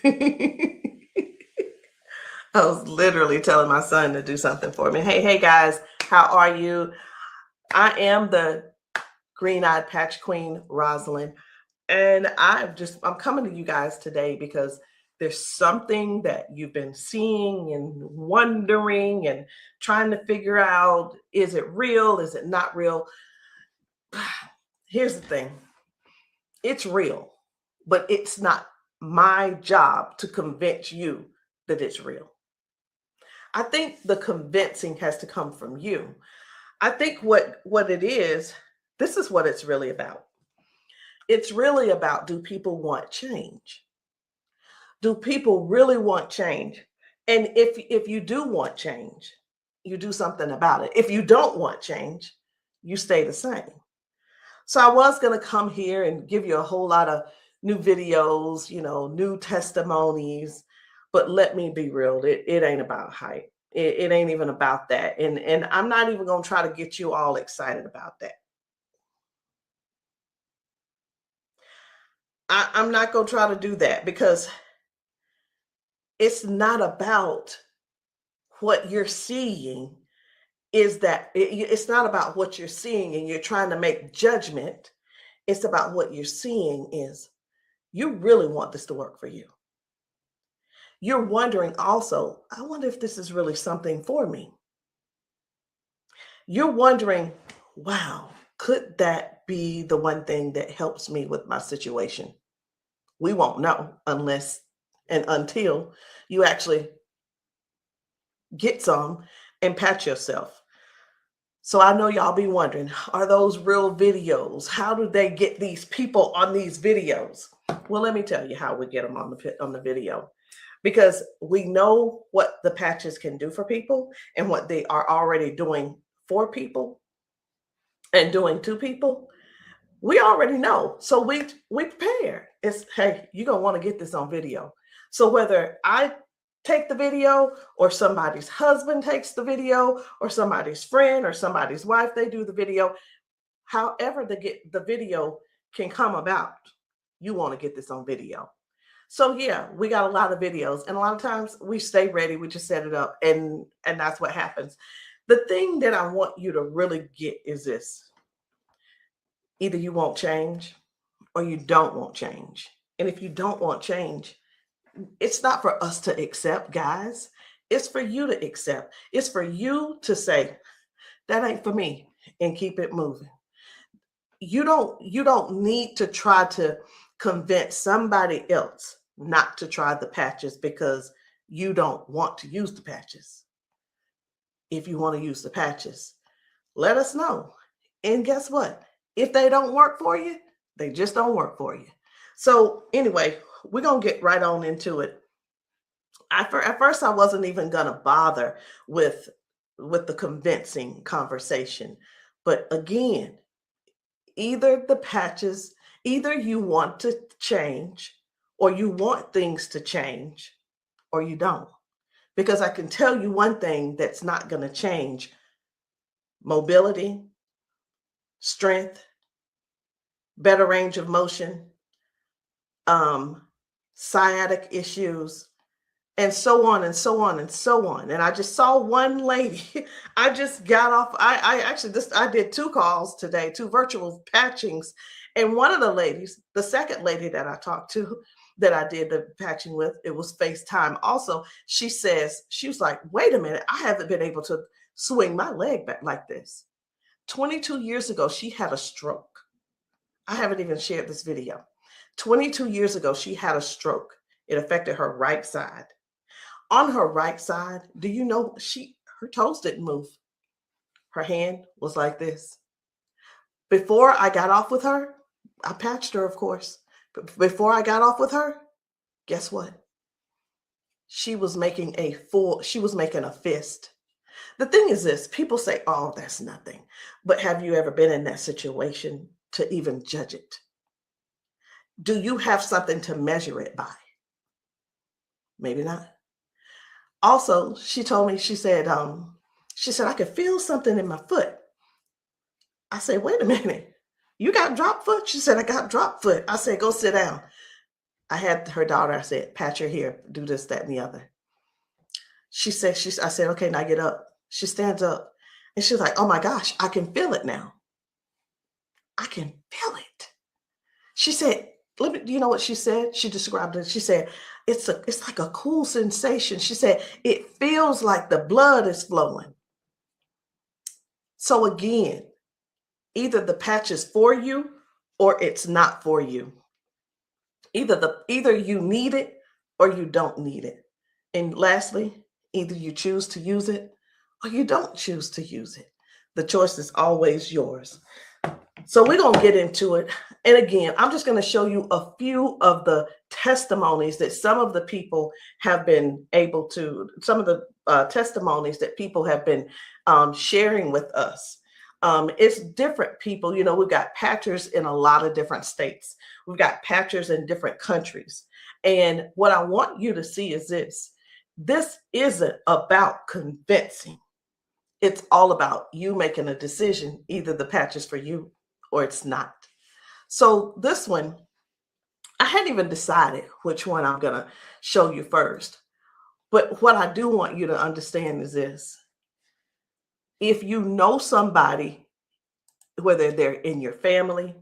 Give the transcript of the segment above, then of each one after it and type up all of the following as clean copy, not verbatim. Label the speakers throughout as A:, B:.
A: I was literally telling my son to do something for me. Hey guys, how are you? I am the green-eyed patch queen, Rosalind, and I'm coming to you guys today because there's something that you've been seeing and wondering and trying to figure out, is it real? Is it not real? Here's the thing. It's real, but it's not my job to convince you that it's real. I think the convincing has to come from you. I think what it is, this is what it's really about. It's really about, do people want change? Do people really want change? And if you do want change, you do something about it. If you don't want change, you stay the same. So I was going to come here and give you a whole lot of new videos, new testimonies, but let me be real, it ain't about hype. It ain't even about that. And I'm not even going to try to get you all excited about that. I'm not going to try to do that because it's not about what you're seeing. It's not about what you're seeing and you're trying to make judgment. It's about what you're seeing is you really want this to work for you. You're wondering also, I wonder if this is really something for me. You're wondering, wow, could that be the one thing that helps me with my situation? We won't know unless and until you actually get some and patch yourself. So I know y'all be wondering, are those real videos? How do they get these people on these videos? Well, let me tell you how we get them on the video. Because we know what the patches can do for people and what they are already doing for people and doing to people. We already know. So we prepare. It's, hey, you're going to want to get this on video. So whether I take the video or somebody's husband takes the video or somebody's friend or somebody's wife, they do the video, however the video can come about, you want to get this on video. So yeah, we got a lot of videos, and a lot of times we stay ready. We just set it up, and that's what happens. The thing that I want you to really get is this: either you won't change, or you don't want change. And if you don't want change, it's not for us to accept, guys. It's for you to accept. It's for you to say, that ain't for me, and keep it moving. You don't need to try to convince somebody else not to try the patches because you don't want to use the patches. If you want to use the patches, let us know. And guess what? If they don't work for you, they just don't work for you. So anyway, we're going to get right on into it. At first, I wasn't even going to bother with the convincing conversation. But again, either the patches, either you want to change or you want things to change or you don't. Because I can tell you one thing that's not going to change: mobility, strength, better range of motion, sciatic issues, and so on and so on and so on. And I just saw one lady. I just got off. I did 2 calls today, 2 virtual patchings. And one of the ladies, the second lady that I talked to, that I did the patching with, it was FaceTime also. She was like, wait a minute, I haven't been able to swing my leg back like this. 22 years ago, she had a stroke. I haven't even shared this video. 22 years ago, she had a stroke. It affected her right side. On her right side, do you know her toes didn't move? Her hand was like this. Before I got off with her, I patched her, of course. But before I got off with her, guess what? She was making a fist. The thing is this: people say, oh, that's nothing. But have you ever been in that situation to even judge it? Do you have something to measure it by? Maybe not. Also, she told me, she said, I could feel something in my foot. I said, wait a minute, you got drop foot? She said, I got drop foot. I said, go sit down. I had her daughter, I said, pat your hair, do this, that, and the other. I said, okay, now get up. She stands up and she's like, oh my gosh, I can feel it now. I can feel it. She said, let me, you know what she said? She described it. She said, it's like a cool sensation. She said, it feels like the blood is flowing. So again, either the patch is for you or it's not for you. Either you need it or you don't need it. And lastly, either you choose to use it or you don't choose to use it. The choice is always yours. So we're going to get into it. And again, I'm just going to show you a few of the testimonies that some of the people have been able to, some of the testimonies that people have been sharing with us. It's different people. You know, we've got patchers in a lot of different states. We've got patchers in different countries. And what I want you to see is this. This isn't about convincing. It's all about you making a decision. Either the patch is for you or it's not. So this one, I hadn't even decided which one I'm going to show you first. But what I do want you to understand is this. If you know somebody, whether they're in your family,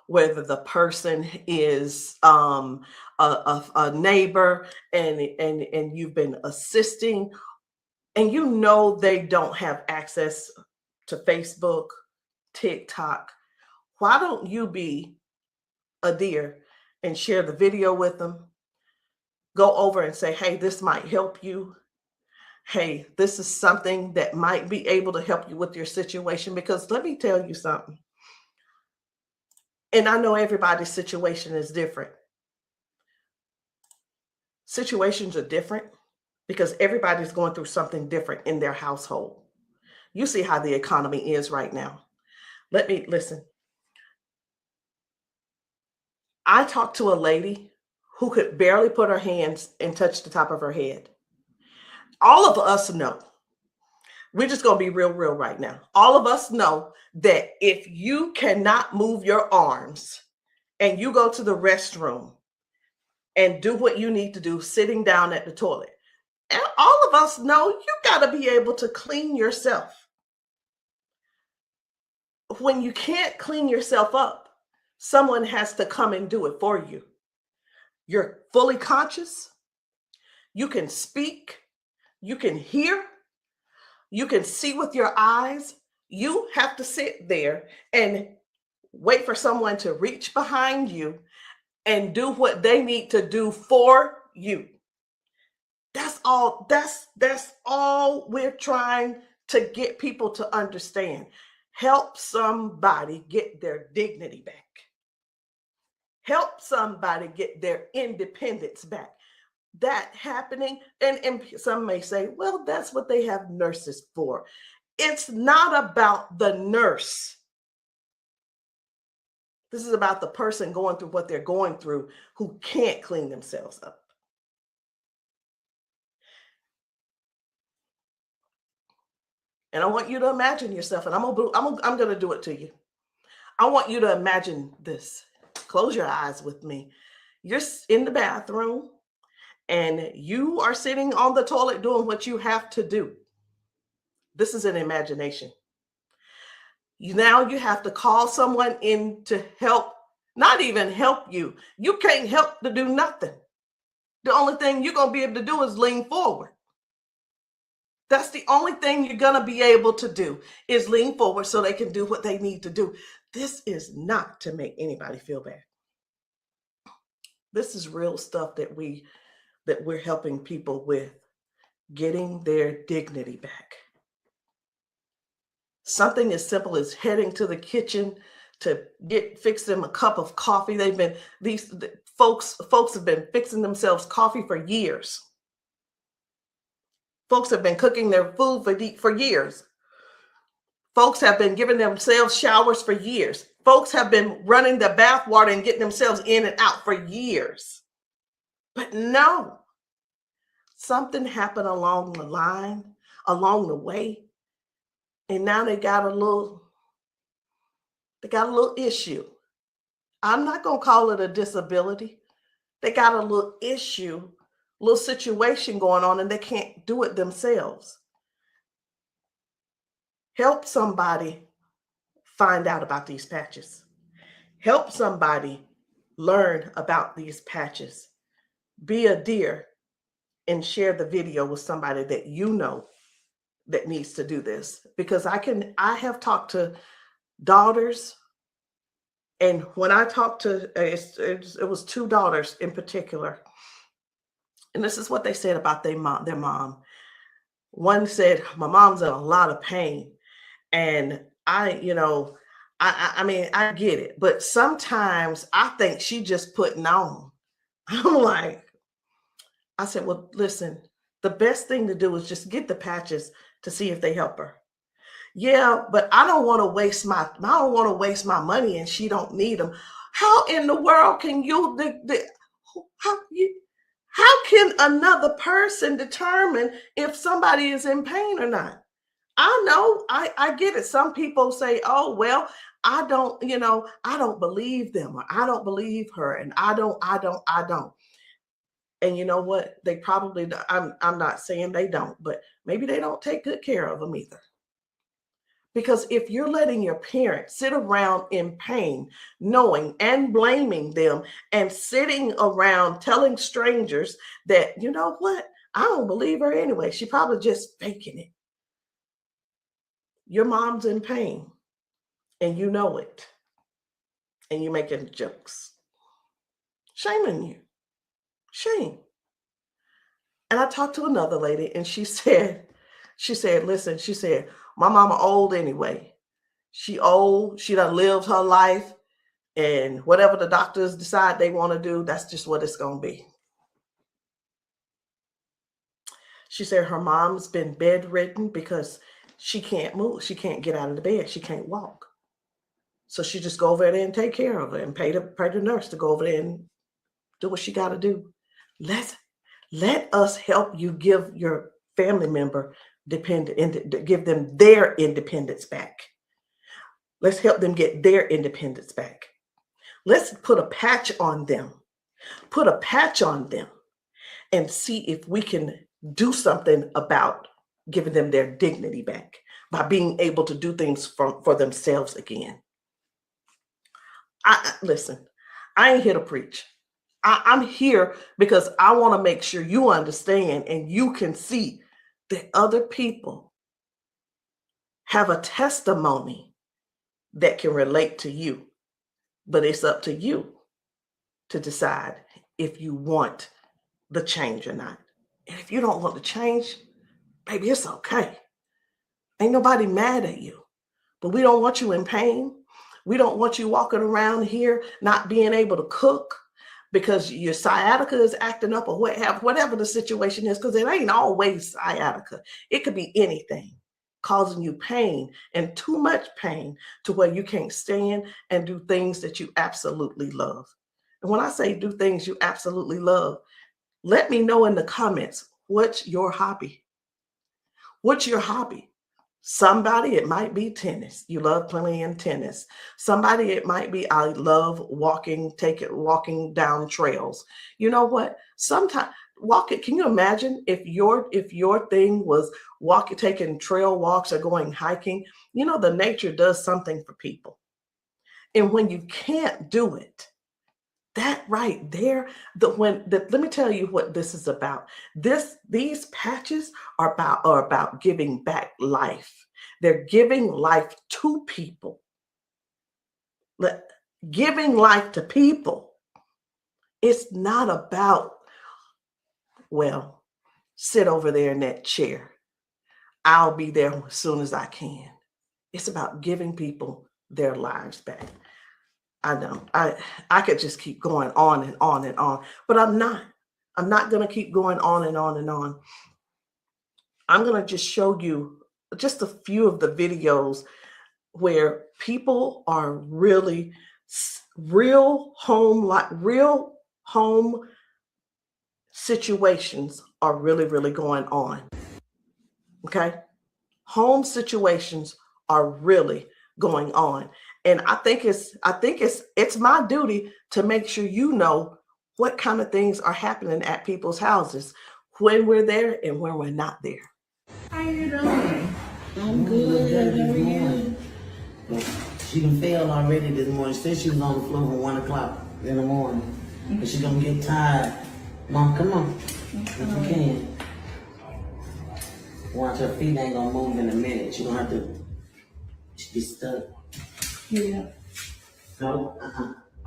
A: whether the person is a neighbor and you've been assisting, and you know they don't have access to Facebook, TikTok, why don't you be a dear and share the video with them? Go over and say, hey, this might help you. Hey, this is something that might be able to help you with your situation. Because let me tell you something. And I know everybody's situation is different. Situations are different because everybody's going through something different in their household. You see how the economy is right now. Let me listen. I talked to a lady who could barely put her hands and touch the top of her head. All of us know, we're just going to be real right now. All of us know that if you cannot move your arms and you go to the restroom and do what you need to do sitting down at the toilet, and all of us know you got to be able to clean yourself. When you can't clean yourself up, someone has to come and do it for you. You're fully conscious. You can speak. You can hear. You can see with your eyes. You have to sit there and wait for someone to reach behind you and do what they need to do for you. That's all we're trying to get people to understand. Help somebody get their dignity back. Help somebody get their independence back. That happening, and some may say, well, that's what they have nurses for. It's not about the nurse. This is about the person going through what they're going through who can't clean themselves up. And I want you to imagine yourself, and I'm going to do it to you. I want you to imagine this. Close your eyes with me. You're in the bathroom and you are sitting on the toilet doing what you have to do. This is an imagination. Now you have to call someone in to help, not even help you. You can't help to do nothing. The only thing you're going to be able to do is lean forward. That's the only thing you're going to be able to do is lean forward so they can do what they need to do. This is not to make anybody feel bad. This is real stuff that we're helping people with, getting their dignity back. Something as simple as heading to the kitchen to fix them a cup of coffee. These folks have been fixing themselves coffee for years. Folks have been cooking their food for years. Folks have been giving themselves showers for years. Folks have been running the bath water and getting themselves in and out for years. But no, something happened along the line, along the way, and now they got a little issue. I'm not going to call it a disability They got a little issue, little situation going on, and they can't do it themselves. Help somebody find out about these patches. Help somebody learn about these patches. Be a dear and share the video with somebody that you know that needs to do this. Because I have talked to daughters, and when I talked to, it was two daughters in particular, and this is what they said about their mom. One said, my mom's in a lot of pain. And I mean, I get it, but sometimes I think she just putting on. I'm like, I said, well, listen, the best thing to do is just get the patches to see if they help her. Yeah, but I don't want to waste my money and she don't need them. How in the world can how can another person determine if somebody is in pain or not? I know, I get it. Some people say, oh, well, I don't believe them, or I don't believe her, and I don't. And you know what? They probably, I'm not saying they don't, but maybe they don't take good care of them either. Because if you're letting your parents sit around in pain, knowing and blaming them, and sitting around telling strangers that, you know what, I don't believe her anyway, she probably just faking it. Your mom's in pain and you know it, and you're making jokes. Shame on you. Shame. And I talked to another lady and she said, listen, she said, my mama old anyway. She old, she done lived her life, and whatever the doctors decide they want to do, that's just what it's going to be. She said her mom's been bedridden because she can't move. She can't get out of the bed. She can't walk. So she just go over there and take care of her and pay the nurse to go over there and do what she got to do. Let us help you give your family member give them their independence back. Let's help them get their independence back. Let's put a patch on them. Put a patch on them and see if we can do something about giving them their dignity back by being able to do things for themselves again. Listen, I ain't here to preach. I'm here because I want to make sure you understand and you can see that other people have a testimony that can relate to you. But it's up to you to decide if you want the change or not. And if you don't want the change, baby, it's okay. Ain't nobody mad at you. But we don't want you in pain. We don't want you walking around here not being able to cook because your sciatica is acting up, or whatever the situation is, because it ain't always sciatica. It could be anything causing you pain, and too much pain to where you can't stand and do things that you absolutely love. And when I say do things you absolutely love, let me know in the comments, what's your hobby? What's your hobby? Somebody, it might be tennis. You love playing tennis. Somebody, it might be, I love walking down trails. You know what? Sometimes walking, can you imagine if your thing was taking trail walks or going hiking? You know, the nature does something for people. And when you can't do it, that right there, let me tell you what this is about. These patches are about giving back life. They're giving life to people. Giving life to people. It's not about, well, sit over there in that chair. I'll be there as soon as I can. It's about giving people their lives back. I know I could just keep going on and on and on, but I'm not going to keep going on and on and on. I'm going to just show you just a few of the videos where people are really real home situations are really going on. Okay. Home situations are really going on. And I think it's my duty to make sure you know what kind of things are happening at people's houses when we're there and when we're not there.
B: How you doing? I'm good. How are you?
C: She done failed already this morning. She said she was on the floor from 1 o'clock in the morning. But she gonna get tired. Mom, come on. If you can. Watch, her feet ain't gonna move in a minute. She gonna have to be stuck.
B: Yeah.
C: No,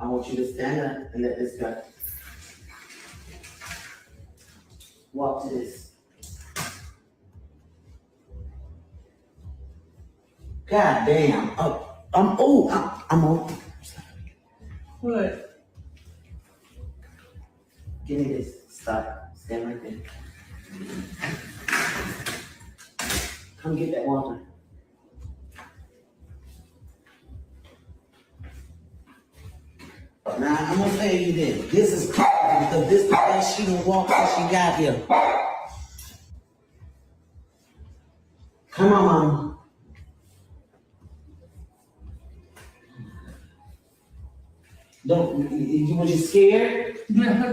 C: I want you to stand up and let this go. Walk to this. God damn. I'm on.
B: What?
C: Give me this. Stop. Stand right there. Come get that water. Now, I'm gonna tell you this. This is crazy because this is the best she done walked since she got here. Come on, Mama. Don't, was you scared? I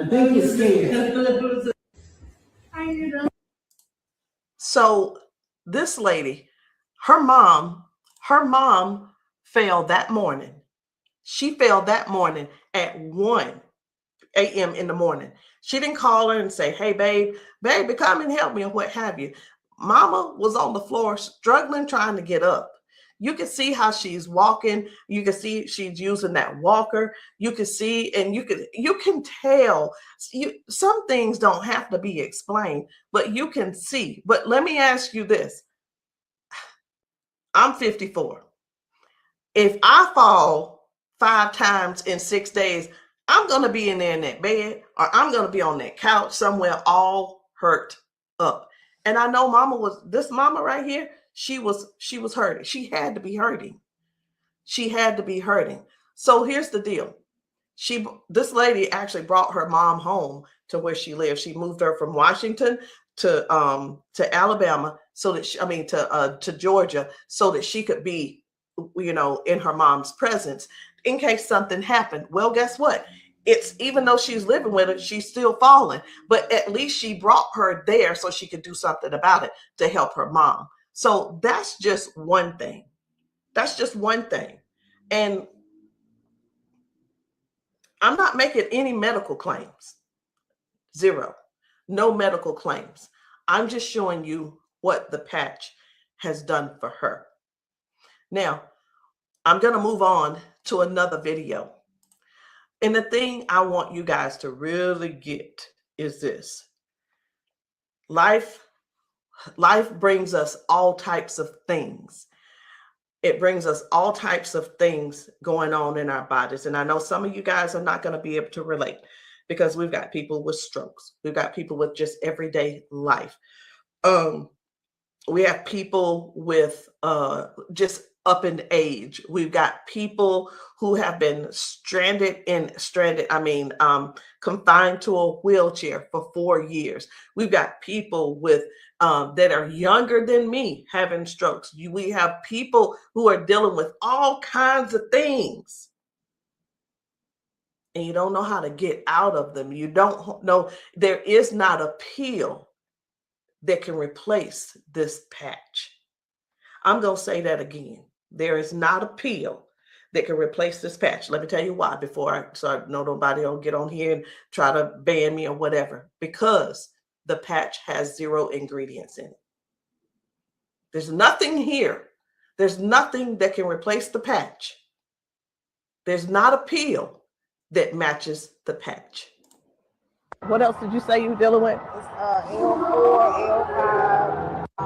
C: think you're scared.
B: How you doing?
A: So this lady, her mom fell that morning. She fell that morning at 1 a.m. in the morning. She didn't call her and say, hey, baby, come and help me, or what have you. Mama was on the floor struggling, trying to get up. You can see how she's walking. You can see she's using that walker. You can see, and you can tell. Some things don't have to be explained, but you can see. But let me ask you this. I'm 54. If I fall 5 times in 6 days, I'm going to be in there in that bed, or I'm going to be on that couch somewhere all hurt up. And I know this mama right here, she was hurting. She had to be hurting. She had to be hurting. So here's the deal. This lady actually brought her mom home to where she lived. She moved her from Washington to Alabama to Georgia, so that she could be, in her mom's presence in case something happened. Well, guess what? It's, even though she's living with her, she's still falling, but at least she brought her there so she could do something about it to help her mom. So that's just one thing. That's just one thing. And I'm not making any medical claims. Zero. No medical claims. I'm just showing you what the patch has done for her. Now, I'm going to move on to another video. And the thing I want you guys to really get is this. Life brings us all types of things. It brings us all types of things going on in our bodies. And I know some of you guys are not going to be able to relate, because we've got people with strokes. We've got people with just everyday life. We have people with just up in age. We've got people who have been confined to a wheelchair for 4 years. We've got people with that are younger than me having strokes. We have people who are dealing with all kinds of things, and you don't know how to get out of them. You don't know. There is not a pill that can replace this patch. I'm going to say that again. There is not a pill that can replace this patch. Let me tell you why, so I know nobody will get on here and try to ban me or whatever. Because the patch has 0 ingredients in it. There's nothing here. There's nothing that can replace the patch. There's not a pill that matches the patch. What else did you say you were dealing with?
D: It's L4,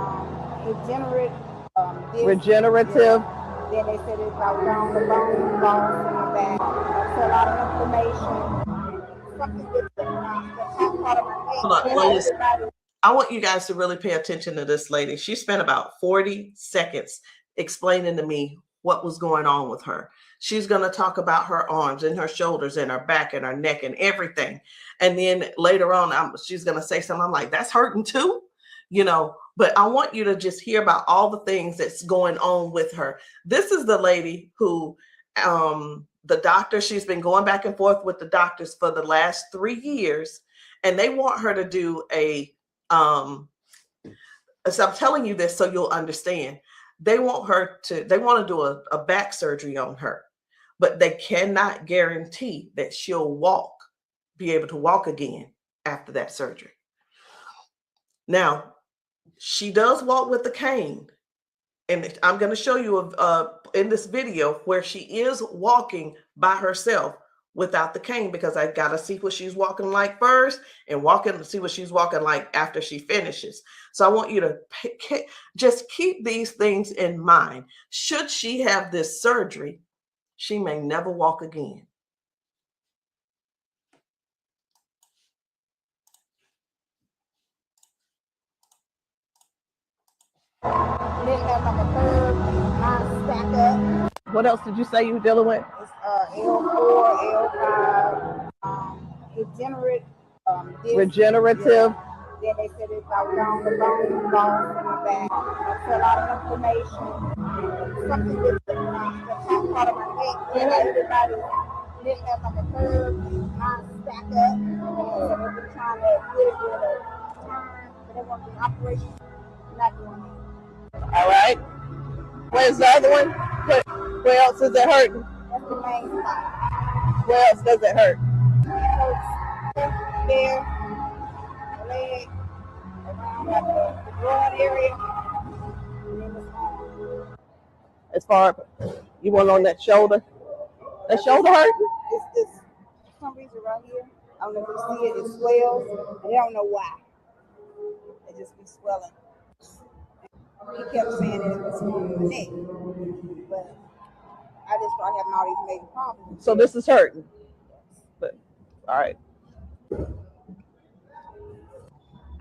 D: L5,
A: Regenerative.
D: Yeah. Then they said it's about down the bone, bones in the back. That's a lot of inflammation. Something that's part of my head.
A: I want you guys to really pay attention to this lady. She spent about 40 seconds explaining to me what was going on with her. She's going to talk about her arms and her shoulders and her back and her neck and everything. And then later on, she's going to say something. I'm like, that's hurting too, but I want you to just hear about all the things that's going on with her. This is the lady who the doctor, she's been going back and forth with the doctors for the last 3 years, and they want her to do a so I'm telling you this so you'll understand. They want to do a back surgery on her, but they cannot guarantee that she'll be able to walk again after that surgery. Now, she does walk with the cane, and I'm going to show you in this video where she is walking by herself without the cane, because I got to see what she's walking like first and see what she's walking like after she finishes. So I want you to just keep these things in mind. Should she have this surgery, she may never walk again.
D: Then have like a curve, mine stack up.
A: What else did you say you were dealing with?
D: It's L4, L5,
A: regenerative.
D: Yeah. Then they said it's like down the bone in the back. That's a lot of inflammation. Something with the top part of my neck. And everybody didn't have like a curve, mine stack up. So they've been trying to get it with a turn, but they want the operation. Not doing it.
A: All right. Where's the other one? Where else is it hurting?
D: That's the main spot.
A: Where else does it hurt?
D: It hurts there, leg, around like the broad area, and then the arm.
A: As far you want on that shoulder? That shoulder hurt?
D: It's this, for some reason right here, I don't know if you see it, it swells, and they don't know why. It just be swelling. He kept saying that it was from the neck, but I just started having all these major problems.
A: So this is hurting. But, all right.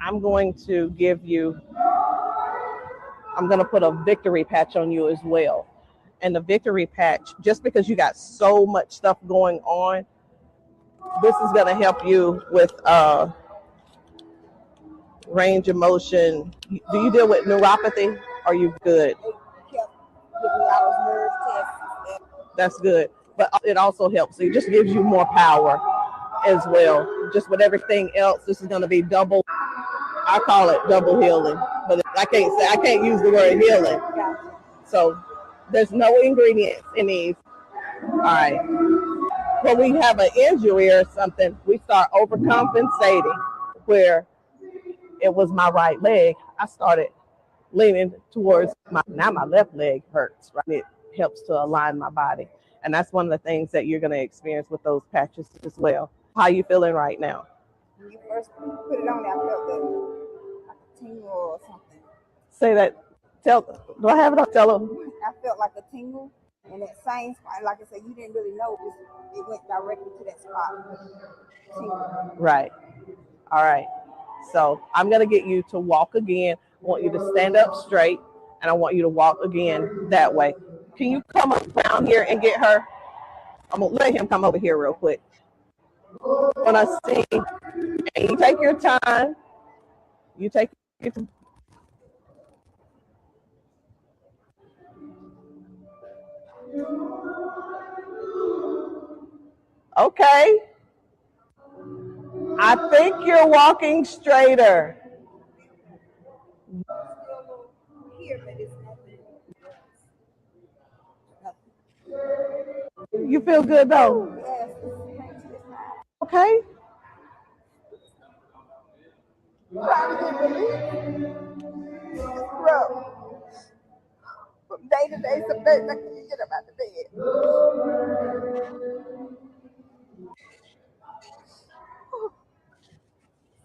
A: I'm going to put a victory patch on you as well. And the victory patch, just because you got so much stuff going on, this is going to help you with range of motion. Do you deal with neuropathy? Are you good?
D: They kept giving me all those nerve tests.
A: That's good. But it also helps. It just gives you more power as well. Just with everything else, this is going to be double. I call it double healing, but I can't use the word healing. So there's no ingredients in these. All right. When we have an injury or something, we start overcompensating. Where it was my right leg, I started leaning towards my left leg hurts, right? It helps to align my body. And that's one of the things that you're going to experience with those patches as well. How are you feeling right now?
D: When you first put it on there, I felt like a tingle or something.
A: Say that. Do I have it up? Tell them.
D: I felt like a tingle, and that same spot, like I said, you didn't really know it went directly to that spot. Tingle.
A: Right. All right. So I'm going to get you to walk again. I want you to stand up straight, and I want you to walk again that way. Can you come up down here and get her? I'm going to let him come over here real quick. When I sing, and you take your time. You take your time. Okay. I think you're walking straighter. You feel good though? Okay.
D: From day to day, some days I can't get up out of bed.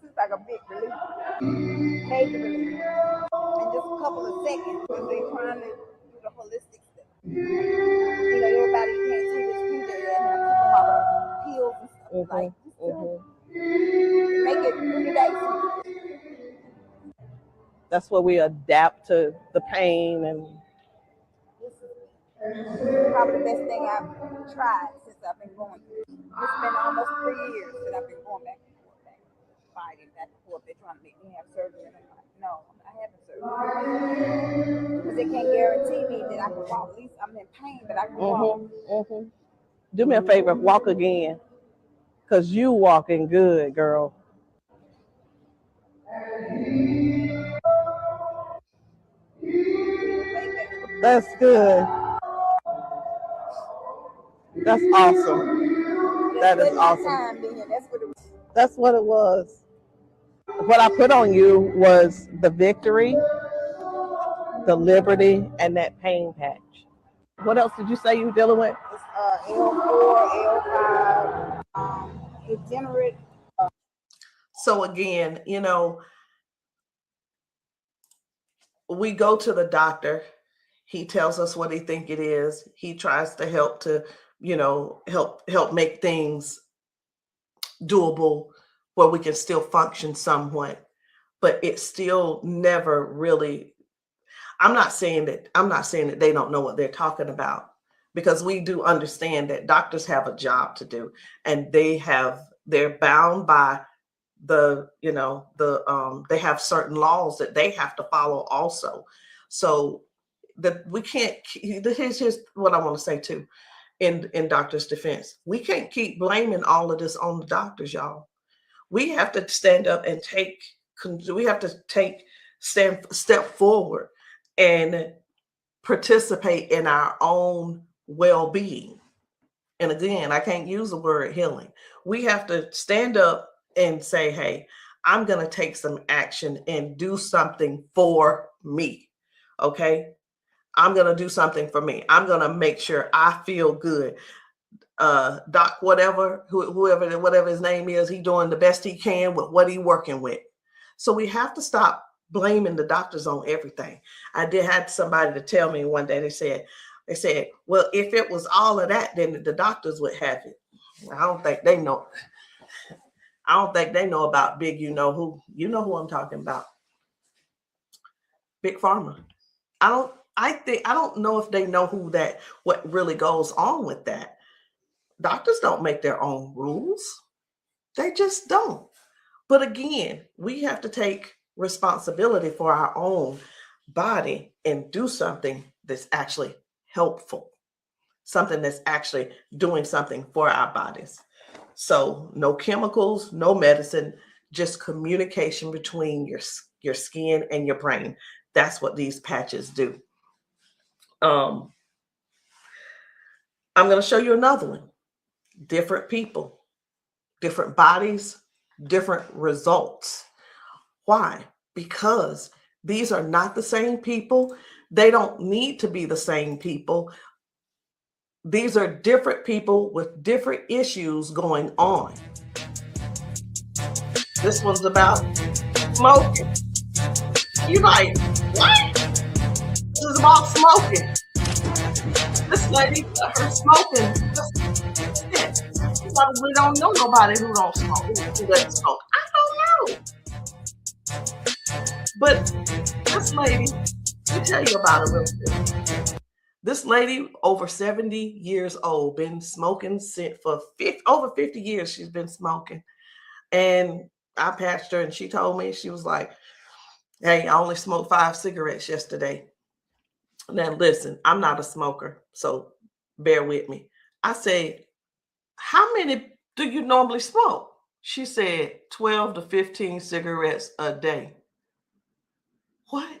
D: It's like a big relief, major relief, in just a couple of seconds because they're trying to do the holistic stuff. You know, everybody can't see this future yet, and I keep them all the pills and stuff like make it 3 days.
A: That's where we adapt to the pain, and
D: this is probably the best thing I've tried since I've been going through. It's been almost 3 years that I've been going back and forth, fighting back and forth. They're trying to make me have surgery, and I'm like, no, I'm not having surgery because they can't guarantee me that I can walk. At least I'm in pain, but I can walk.
E: Do me a favor, walk again, because you walking good, girl. That's good. That's awesome. That is awesome. That's what it was. What I put on you was the victory, the liberty, and that pain patch. What else did you say you were dealing with?
D: It's L4, L5, degenerate.
A: So again, we go to the doctor. He tells us what he think it is. He tries to help to, help make things doable where we can still function somewhat, but it's still never really. I'm not saying that they don't know what they're talking about, because we do understand that doctors have a job to do, and they're bound by they have certain laws that they have to follow also. So that we can't. Here's what I want to say too. In doctors' defense, we can't keep blaming all of this on the doctors, y'all. We have to stand up and step forward and participate in our own well-being. And again, I can't use the word healing. We have to stand up and say, hey, I'm going to take some action and do something for me. Okay. I'm going to do something for me. I'm going to make sure I feel good. Doc, whatever his name is, he doing the best he can with what he working with. So we have to stop blaming the doctors on everything. I had somebody to tell me one day, they said, well, if it was all of that, then the doctors would have it. I don't think they know. I don't think they know about big, you know who I'm talking about. Big Pharma. I don't know if they know what really goes on with that. Doctors don't make their own rules. They just don't. But again, we have to take responsibility for our own body and do something that's actually helpful, something that's actually doing something for our bodies. So no chemicals, no medicine, just communication between your skin and your brain. That's what these patches do. I'm going to show you another one. Different people, different bodies, different results. Why? Because these are not the same people. They don't need to be the same people. These are different people with different issues going on. This one's about smoking. You're like, what? This is about smoking. This lady, her smoking. You probably don't know nobody who don't smoke, who doesn't smoke. I don't know. But this lady, let me tell you about her real quick. This lady, over 70 years old, been smoking for over 50 years. She's been smoking. And I patched her, and she told me, she was like, hey, I only smoked 5 cigarettes yesterday. Now, listen, I'm not a smoker, so bear with me. I said, how many do you normally smoke? She said 12 to 15 cigarettes a day. What?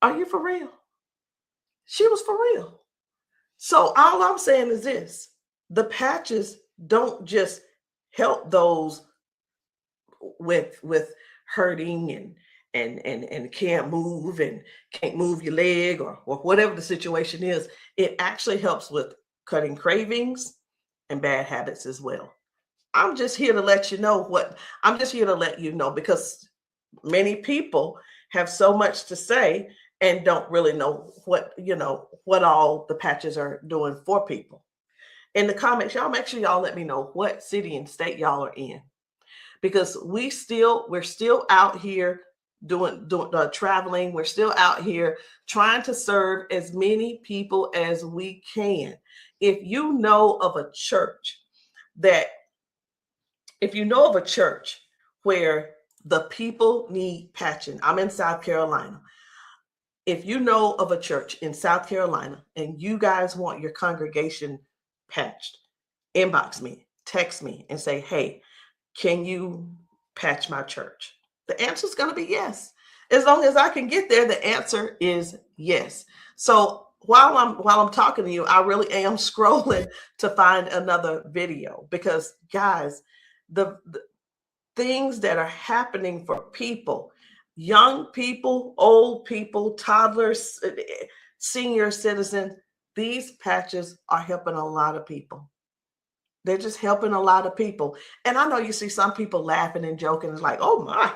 A: Are you for real? She was for real. So all I'm saying is this: the patches don't just help those with hurting and can't move and can't move your leg or whatever the situation is. It actually helps with cutting cravings and bad habits as well. I'm just here to let you know because many people have so much to say and don't really know what all the patches are doing for people. In the comments, y'all make sure y'all let me know what city and state y'all are in, because we're still out here doing traveling. We're still out here trying to serve as many people as we can. If you know of a church where the people need patching, I'm in South Carolina. if you know of a church in South Carolina and you guys want your congregation patched, inbox me, text me, and say, hey, can you patch my church? The answer is going to be yes. As long as I can get there, the answer is yes. So while I'm talking to you, I really am scrolling to find another video, because guys, the things that are happening for people, young people, old people, toddlers, senior citizens, these patches are helping a lot of people. They're just helping a lot of people. And I know you see some people laughing and joking. It's like, oh my,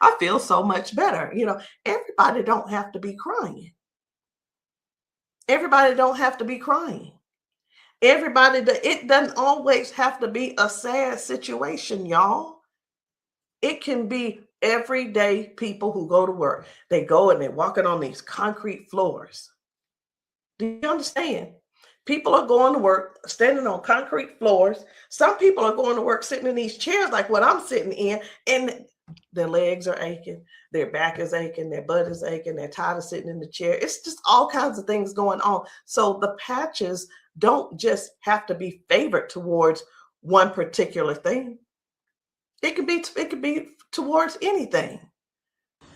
A: I feel so much better. You know, everybody don't have to be crying. Everybody don't have to be crying. It doesn't always have to be a sad situation, y'all. It can be everyday people who go to work. They go and they're walking on these concrete floors. Do you understand? People are going to work standing on concrete floors. Some people are going to work sitting in these chairs like what I'm sitting in, and their legs are aching, their back is aching, their butt is aching, they're tired of sitting in the chair. It's just all kinds of things going on. So the patches don't just have to be favored towards one particular thing. It could be towards anything.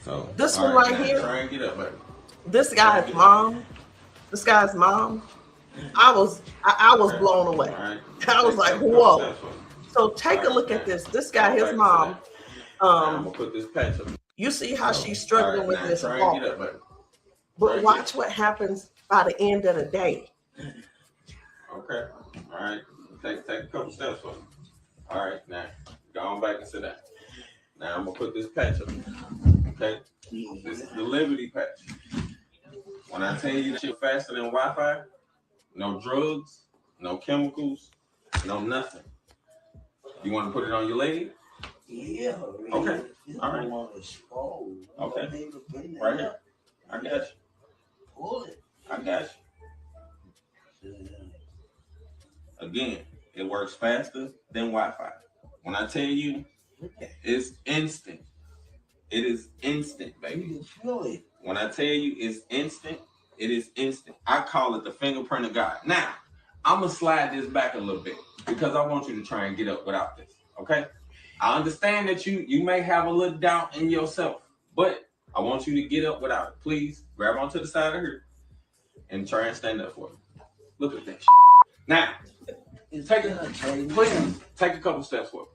F: So
A: this one right here,
F: try and get up, baby.
A: This guy's mom, I was blown away.
F: Right.
A: I was like, whoa. So take a look at this. This guy, his mom,
F: I'm gonna put this patch up.
A: you see how she's struggling with this
F: try
A: walk.
F: and get up, baby.
A: But watch what happens by the end of the day.
F: Okay. All right. Take a couple steps for me. All right. Now go on back and sit down. Now I'm gonna put this patch up. Okay. This is the Liberty patch. When I tell you that you're faster than Wi-Fi, no drugs, no chemicals, no nothing. You want to put it on your leg?
C: Yeah.
F: Okay. All right. Okay. Right here. I got you.
C: Pull it.
F: I got you. Again, it works faster than Wi-Fi. When I tell you, it's instant. It is instant, baby.
C: You can feel it.
F: When I tell you it's instant, it is instant. I call it the fingerprint of God. Now, I'm going to slide this back a little bit because I want you to try and get up without this, okay? I understand that you may have a little doubt in yourself, but I want you to get up without it. Please grab onto the side of her and try and stand up for me. Look at that shit. Now, take a couple steps forward.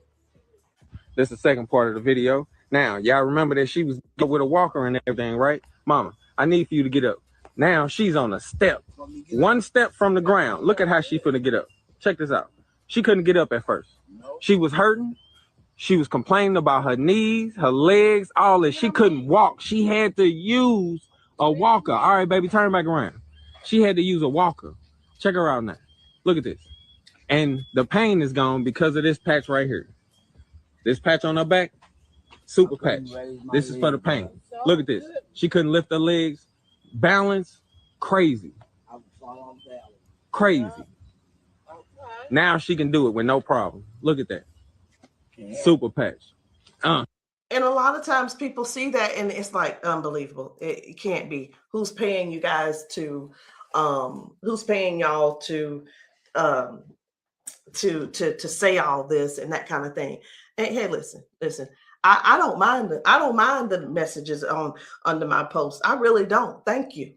F: This is the second part of the video. Now, y'all remember that she was with a walker and everything, right? Mama, I need for you to get up. Now she's on a step. One step from the ground. Look at how she finna get up. Check this out. She couldn't get up at first. She was hurting. She was complaining about her knees, her legs, all this. She couldn't walk. She had to use a walker. All right, baby, turn back around. She had to use a walker. Check her out now. Look at this. And the pain is gone because of this patch right here. This patch on her back, super patch. This is for the pain. Look at this. She couldn't lift her legs. Balance, crazy. Crazy. Now she can do it with no problem. Look at that. Super patch.
A: And a lot of times people see that and it's like unbelievable. It can't be. Who's paying you guys to who's paying y'all to say all this and that kind of thing. And hey, listen. I don't mind the messages under my post. I really don't. Thank you.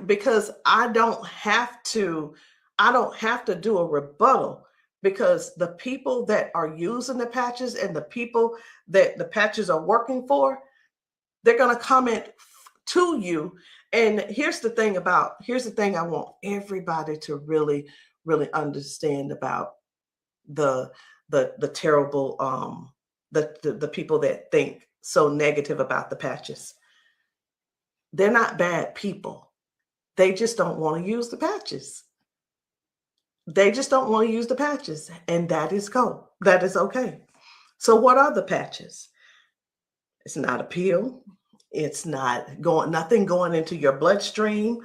A: Because I don't have to do a rebuttal, because the people that are using the patches and the people that the patches are working for, they're going to comment to you. And here's the thing I want everybody to really, really understand about the terrible, the people that think so negative about the patches. They're not bad people. They just don't want to use the patches. And that is cool. That is okay. So what are the patches? It's not a pill. It's not nothing going into your bloodstream.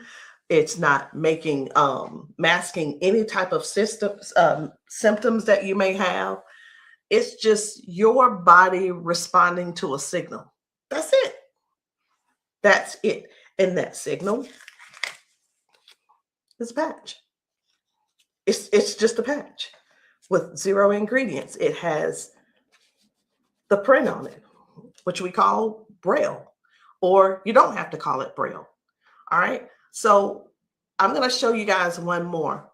A: It's not masking any type of symptoms that you may have. It's just your body responding to a signal. That's it. That's it. And that signal is a patch. It's just a patch with 0 ingredients. It has the print on it, which we call Braille, or you don't have to call it Braille. All right. So I'm going to show you guys one more.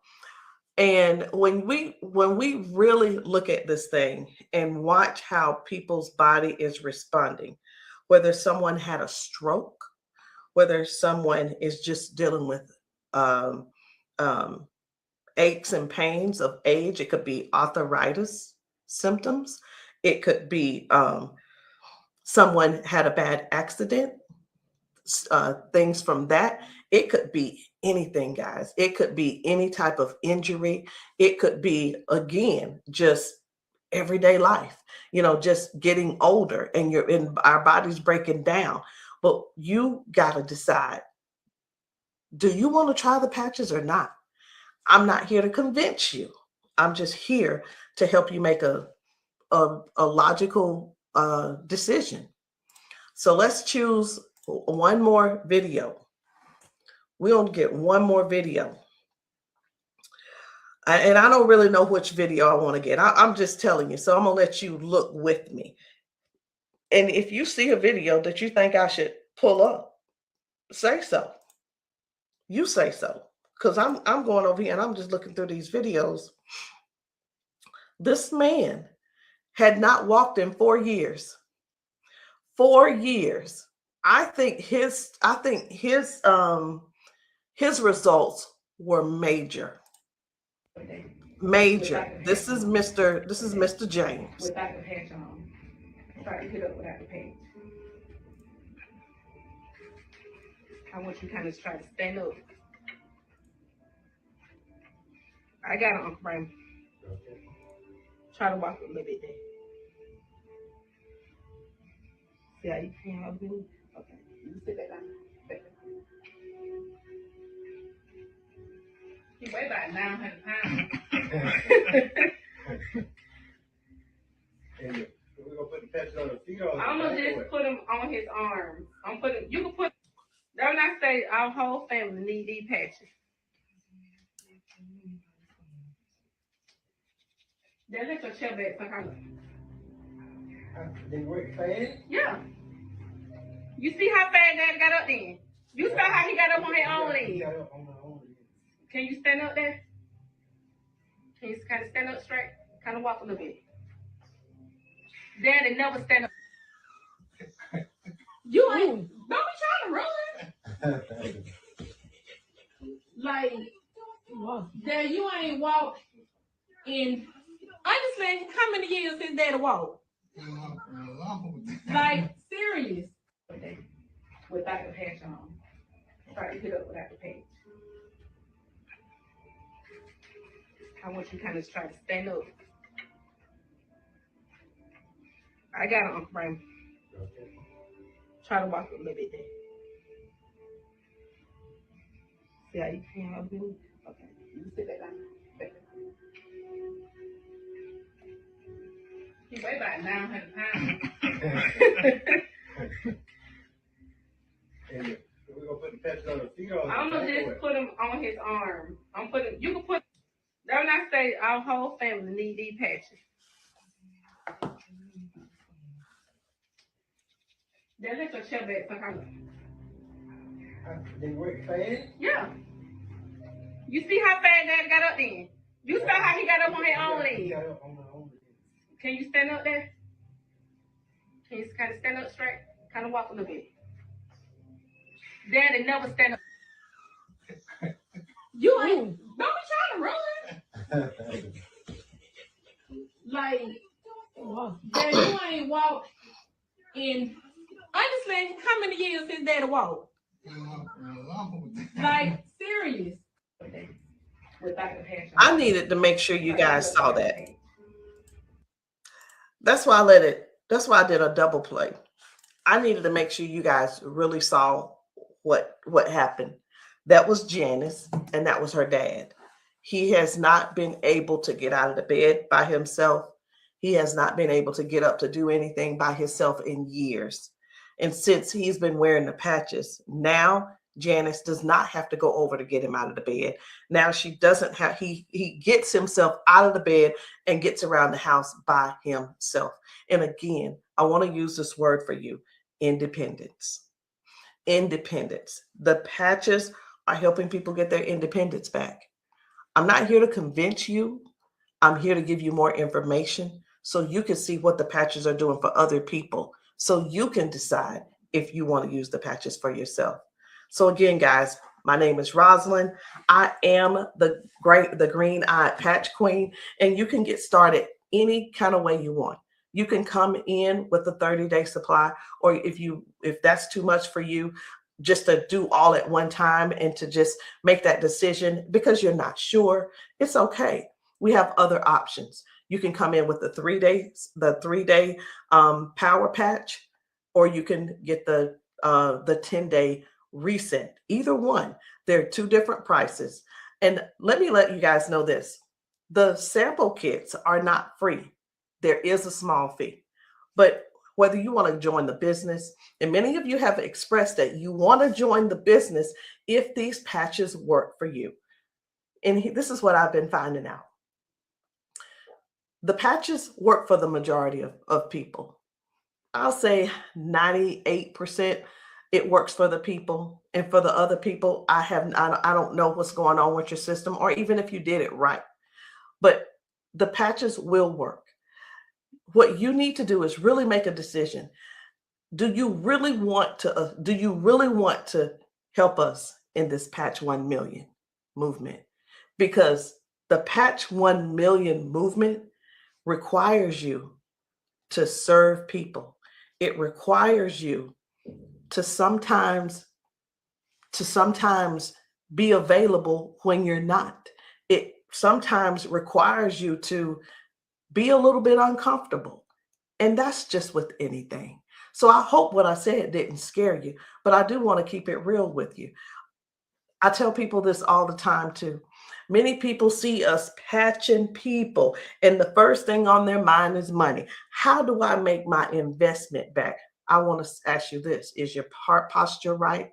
A: And when we really look at this thing and watch how people's body is responding, whether someone had a stroke, whether someone is just dealing with aches and pains of age, it could be arthritis symptoms, it could be someone had a bad accident, things from that. It could be anything, guys. It could be any type of injury. It could be, again, just everyday life, just getting older and our body's breaking down. But you got to decide, do you want to try the patches or not? I'm not here to convince you. I'm just here to help you make a logical decision. So let's choose one more video. We're going to get one more video. And I don't really know which video I want to get. I'm just telling you. So I'm going to let you look with me. And if you see a video that you think I should pull up, say so. You say so. Because I'm going over here and I'm just looking through these videos. This man had not walked in 4 years. 4 years. I think his results were major. Major. This is Mr. James.
G: Without the patch on. Try to get up without the patch. I want you to kind of try to stand up. I got it, Uncle Brian. Try to walk a little bit there. See how you can help me? Okay. You sit back down. He weigh about 900 pounds.
H: We're gonna put the patches on the feet or
G: I'm gonna just put them on his arms. You can put, don't I say our whole family need these patches. Then let your chair back some
H: They work fast?
G: Yeah. You see how fast Daddy got up then? You saw how he got up on his own leg. Can you stand up there? Can you kind of stand up straight? Kind of walk a little bit. Daddy never stand up. You ain't, don't be trying to run. Like, Dad, you ain't walked in, honestly, how many years since Daddy walked? Like, serious. Without the patch on. Try to get up without the patch. I want you to kind of try to stand up. I got it, Uncle Brian. Try to walk a little bit there. See how you can help me? Okay. You sit back down. He weigh about 900 pounds.
H: We're gonna put the patches on the feet or
G: I'm gonna just put them on his arm. You can put, don't I say our whole family need these patches. Then let your chair back some
H: They work fast?
G: Yeah. You see how fast Daddy got up then? You saw how he got up on his own leg. Can you stand up there? Can you kind of stand up straight? Kind of walk a little bit. Daddy never stand up. You ain't, don't be trying to run. Like, Daddy, you ain't walked in, honestly, how many years since Daddy walked? Like, serious. Without the patch on.
A: I needed to make sure you guys saw that. That's why I did a double play. I needed to make sure you guys really saw what happened. That was Janice, and that was her dad. He has not been able to get out of the bed by himself. He has not been able to get up to do anything by himself in years. And since he's been wearing the patches, now Janice does not have to go over to get him out of the bed. Now she doesn't have, he gets himself out of the bed and gets around the house by himself. And again, I want to use this word for you, independence. Independence. The patches are helping people get their independence back. I'm not here to convince you. I'm here to give you more information so you can see what the patches are doing for other people, so you can decide if you want to use the patches for yourself. So again, guys, my name is Rosalind. I am the green-eyed patch queen, and you can get started any kind of way you want. You can come in with a 30-day supply, or if that's too much for you, just to do all at one time and to just make that decision because you're not sure, it's okay. We have other options. You can come in with the 3-day power patch, or you can get the 10-day reset. Either one. There are two different prices. And let me let you guys know this. The sample kits are not free. There is a small fee. But whether you want to join the business, and many of you have expressed that you want to join the business if these patches work for you. And this is what I've been finding out. The patches work for the majority of people. I'll say 98% it works for the people. And for the other people, I don't know what's going on with your system, or even if you did it right. But the patches will work. What you need to do is really make a decision. Do you really want to help us in this Patch 1 Million movement? Because the Patch 1 Million movement requires you to serve people. It requires you to sometimes be available when you're not. It sometimes requires you to be a little bit uncomfortable. And that's just with anything. So I hope what I said didn't scare you, but I do want to keep it real with you. I tell people this all the time too. Many people see us patching people, and the first thing on their mind is money. How do I make my investment back? I want to ask you this. Is your heart posture right?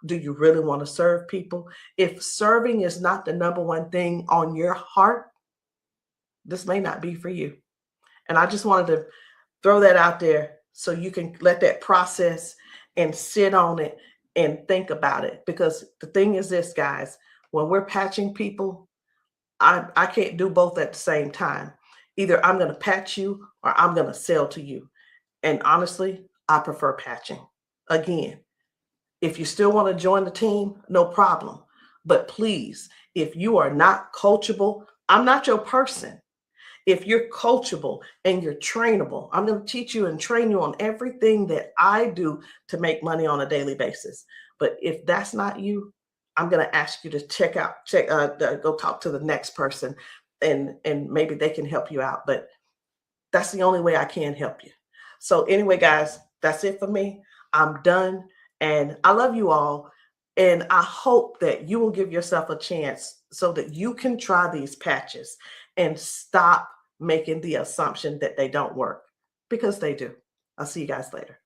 A: Do you really want to serve people? If serving is not the number one thing on your heart, this may not be for you. And I just wanted to throw that out there so you can let that process and sit on it and think about it. Because the thing is this, guys, when we're patching people, I can't do both at the same time. Either I'm going to patch you or I'm going to sell to you. And honestly, I prefer patching. Again, if you still want to join the team, no problem. But please, if you are not coachable, I'm not your person. If you're coachable and you're trainable, I'm going to teach you and train you on everything that I do to make money on a daily basis. But if that's not you, I'm going to ask you to go talk to the next person, and maybe they can help you out. But that's the only way I can help you. So anyway, guys, that's it for me. I'm done. And I love you all. And I hope that you will give yourself a chance so that you can try these patches and stop making the assumption that they don't work, because they do. I'll see you guys later.